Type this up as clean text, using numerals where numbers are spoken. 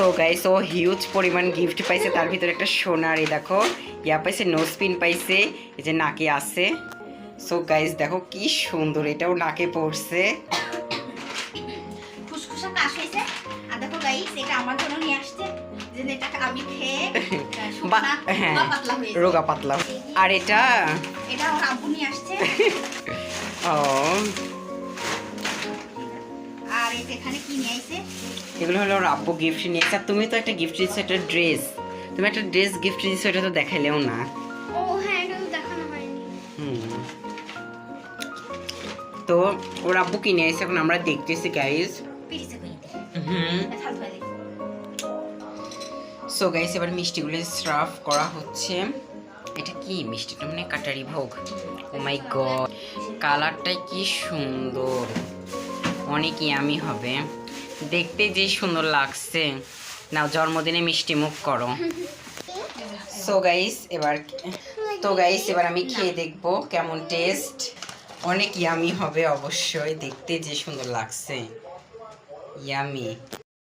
So guys ও huge পরিমাণ gift পাইছে, তার ভিতরে একটা সোনার দেখো ইয়া পাইছে, নোজ পিন পাইছে, এই যে নাকে আছে। সো গাইস দেখো কি সুন্দর, এটাও নাকে পড়ছে। খুশখুশা কাশ হইছে। আর দেখো গাইস এটা আমার জন্য নিয়ে আসছে, যে এটা আমি খেয়ে শুকনা হ্যাঁ পাতলা হয়ে যায়। রোগা পাতলা। আর এটা ওর আব্বু নিয়ে আসছে। ও আর এখানে কি নিয়ে আইছে? এগুলো হলো ওর আব্বু গিফট নিয়েছে। আর তুমি তো একটা গিফট দিয়েছো, একটা ড্রেস। তুমি একটা ড্রেস গিফট দিয়েছো, এটা তো দেখাইলেও না। ও হ্যাঁ, এটা তো দেখানো হয়নি। তো ওর আব্বু কিনে এসে এখন আমরা দেখতেছি গাইস। পিরিছে কইতে। ফালতু হয়ে সো গাইস এবার মিষ্টিগুলো সার্ভ করা হচ্ছে। এটা কি মিষ্টিটা, মানে কাটারি ভোগ। ও মাই গড, কালারটাই কি সুন্দর, অনেক ইয়ামি হবে দেখতে, যে সুন্দর লাগছে। নাও জন্মদিনে মিষ্টি মুখ করো। সো গাইস এবার আমি খেয়ে দেখবো কেমন টেস্ট। অনেক ইয়ামি হবে অবশ্যই, দেখতে যে সুন্দর লাগছে, ইয়ামি।